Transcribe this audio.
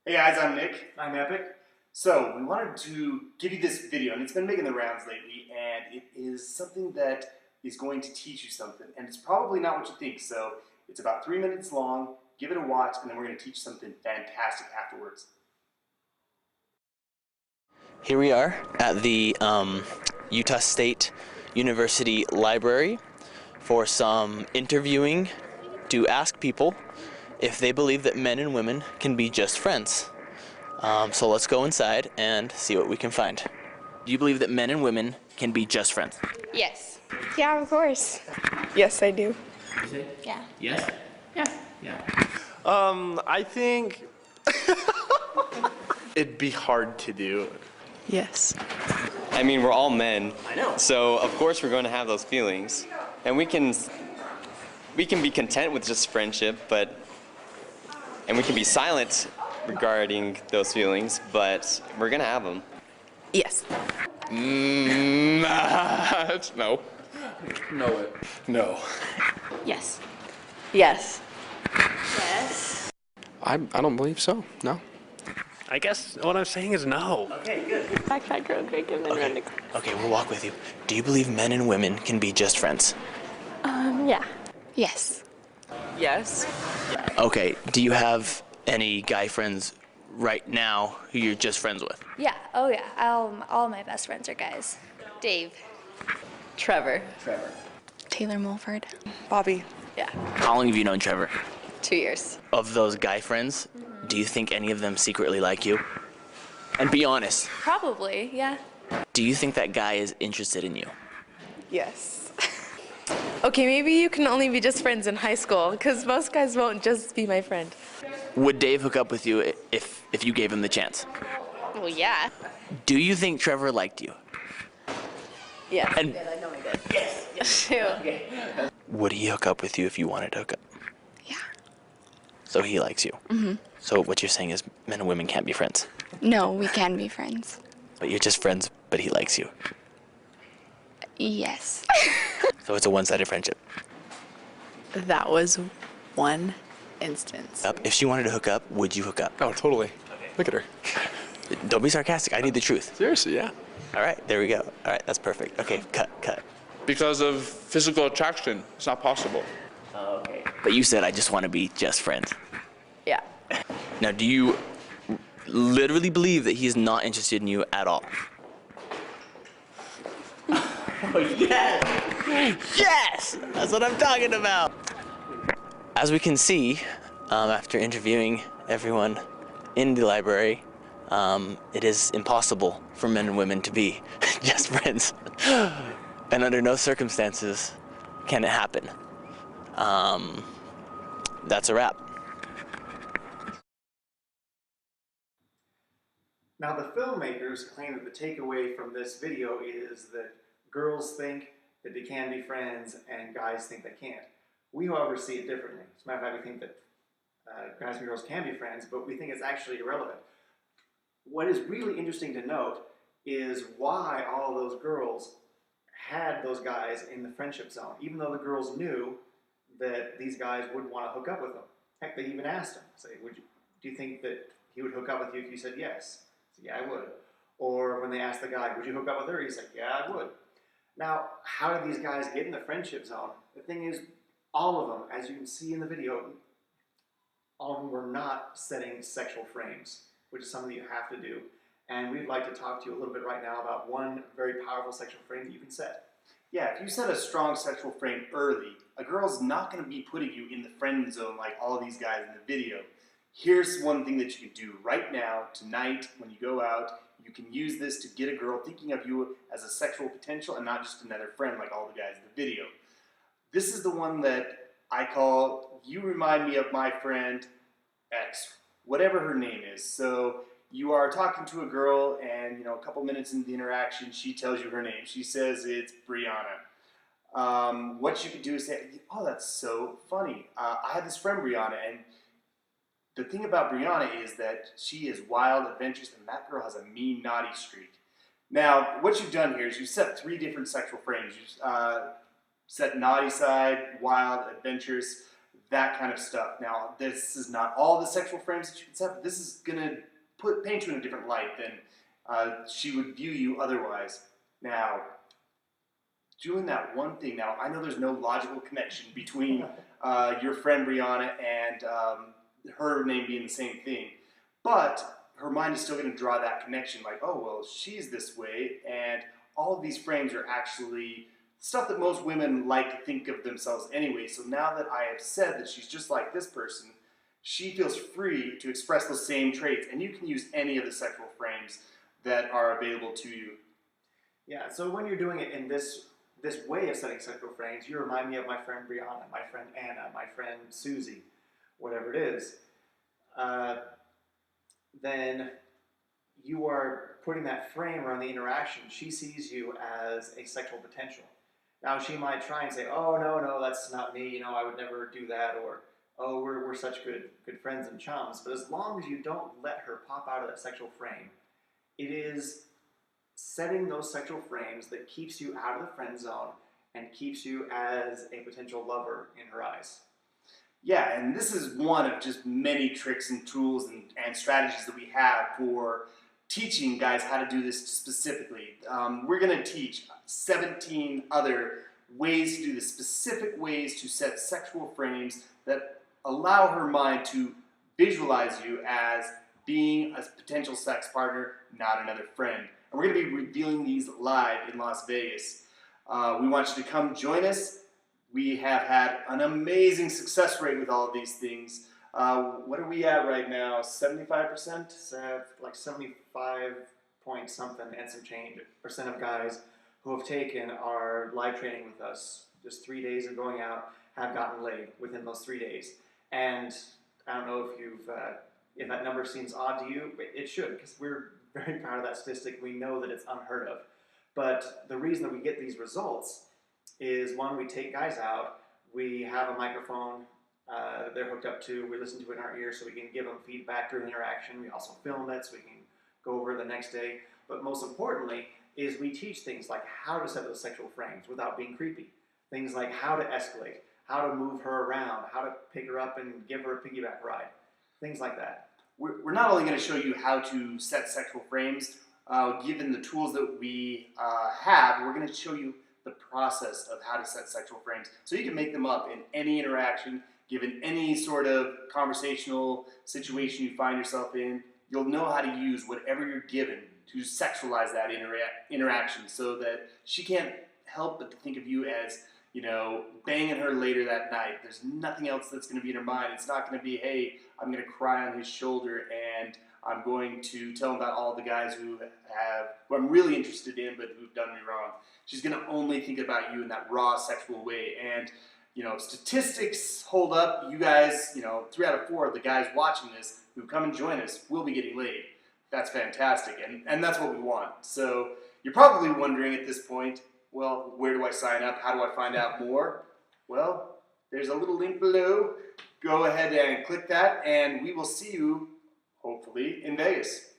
Hey guys, I'm Nick. I'm Epic. So, we wanted to give you this video, and it's been making the rounds lately, and it is something that is going to teach you something, and it's probably not what you think. So, it's about 3 minutes long. Give it a watch, and then we're going to teach you something fantastic afterwards. Here we are at the Utah State University Library for some interviewing to ask people if they believe that men and women can be just friends. So let's go inside and see what we can find. Do you believe that men and women can be just friends? Yes. Yeah, of course. Yes, I do. Yeah. Yes? Yeah. Yeah. I think it'd be hard to do. Yes. I mean, we're all men. I know. So of course we're going to have those feelings, and we can be content with just friendship, and we can be silent regarding those feelings, but we're gonna have them. Yes. No. No. Yes. Yes. Yes. I don't believe so. No. I guess what I'm saying is no. Okay, good. Backpack road big and then run to... Okay, we'll walk with you. Do you believe men and women can be just friends? Yeah. Yes. Yes. Okay, do you have any guy friends right now who you're just friends with? Yeah. Oh yeah. All my best friends are guys. Dave. Trevor. Taylor Mulford. Bobby. Yeah. How long have you known Trevor? 2 years. Of those guy friends, do you think any of them secretly like you? And be honest, Probably. Yeah. do you think that guy is interested in you? Yes. Okay, maybe you can only be just friends in high school, because most guys won't just be my friend. Would Dave hook up with you if you gave him the chance? Well, yeah. Do you think Trevor liked you? Yeah. And Shoot. would he hook up with you if you wanted to hook up? Yeah. So he likes you. Mm-hmm. So what you're saying is men and women can't be friends. No, we can be friends. But you're just friends, but he likes you. Yes. So it's a one-sided friendship. That was one instance. If she wanted to hook up, would you hook up? Oh, totally. Look at her. Don't be sarcastic. I need the truth. Seriously, yeah. All right, there we go. All right, that's perfect. Okay, cut. Because of physical attraction. It's not possible. Okay. But you said I just want to be just friends. Yeah. Now, do you literally believe that he is not interested in you at all? Oh, yes! Yes! That's what I'm talking about! As we can see, after interviewing everyone in the library, it is impossible for men and women to be just friends. And under no circumstances can it happen. That's a wrap. Now the filmmakers claim that the takeaway from this video is that girls think that they can be friends and guys think they can't. We, however, see it differently. As a matter of fact, we think that guys and girls can be friends, but we think it's actually irrelevant. What is really interesting to note is why all those girls had those guys in the friendship zone, even though the girls knew that these guys would want to hook up with them. Heck, they even asked him, say, do you think that he would hook up with you if you said yes? He said, yeah, I would. Or when they asked the guy, would you hook up with her? He said, yeah, I would. Now, how did these guys get in the friendship zone? The thing is, all of them, as you can see in the video, all of them were not setting sexual frames, which is something you have to do. And we'd like to talk to you a little bit right now about one very powerful sexual frame that you can set. Yeah, if you set a strong sexual frame early, a girl's not going to be putting you in the friend zone like all of these guys in the video. Here's one thing that you can do right now, tonight, when you go out. You can use this to get a girl thinking of you as a sexual potential and not just another friend like all the guys in the video. This is the one that I call, you remind me of my friend X, whatever her name is. So you are talking to a girl and, a couple minutes into the interaction, she tells you her name. She says it's Brianna. What you could do is say, oh, that's so funny. I have this friend Brianna, and the thing about Brianna is that she is wild, adventurous, and that girl has a mean, naughty streak. Now, what you've done here is you've set 3 different sexual frames. You've set naughty side, wild, adventurous. that kind of stuff. Now, this is not all the sexual frames that you can set, but this is going to paint you in a different light than she would view you otherwise. Now, doing that one thing, now I know there's no logical connection between your friend Brianna and her name being the same thing, but her mind is still going to draw that connection, like, oh, well, she's this way, and all of these frames are actually stuff that most women like to think of themselves anyway. So now that I have said that she's just like this person, she feels free to express those same traits, and you can use any of the sexual frames that are available to you. Yeah, so when you're doing it in this way of setting sexual frames, you remind me of my friend Brianna, my friend Anna, my friend Susie, whatever it is. Then you are putting that frame around the interaction. She sees you as a sexual potential. Now she might try and say, oh, no, that's not me, you know, I would never do that, or, oh, we're such good friends and chums. But as long as you don't let her pop out of that sexual frame, it is setting those sexual frames that keeps you out of the friend zone and keeps you as a potential lover in her eyes. Yeah, and this is one of just many tricks and tools and strategies that we have for teaching guys how to do this specifically. We're going to teach 17 other ways to do this, specific ways to set sexual frames that allow her mind to visualize you as being a potential sex partner, not another friend. And we're going to be revealing these live in Las Vegas. We want you to come join us. We have had an amazing success rate with all of these things. What are we at right now? 75%? It's like 75 point something and some change % of guys who have taken our live training with us, just 3 days of going out, have gotten laid within those 3 days. And I don't know if that number seems odd to you. It should, because we're very proud of that statistic. We know that it's unheard of. But the reason that we get these results is, one, we take guys out, we have a microphone they're hooked up to, we listen to it in our ear so we can give them feedback during the interaction. We also film it so we can go over it the next day. But most importantly is we teach things like how to set those sexual frames without being creepy. Things like how to escalate, how to move her around, how to pick her up and give her a piggyback ride. Things like that. We're not only going to show you how to set sexual frames, given the tools that we have, we're going to show you the process of how to set sexual frames. So you can make them up in any interaction, given any sort of conversational situation you find yourself in. You'll know how to use whatever you're given to sexualize that interaction so that she can't help but to think of you as, you know, banging her later that night. There's nothing else that's going to be in her mind. It's not going to be, hey, I'm going to cry on his shoulder and I'm going to tell him about all the guys who I'm really interested in but who've done me wrong. She's going to only think about you in that raw sexual way. And, you know, statistics hold up. You guys, you know, 3 out of 4 of the guys watching this who come and join us will be getting laid. That's fantastic, and that's what we want. So you're probably wondering at this point, well, where do I sign up? How do I find out more? Well, there's a little link below. Go ahead and click that, and we will see you, hopefully, in Vegas.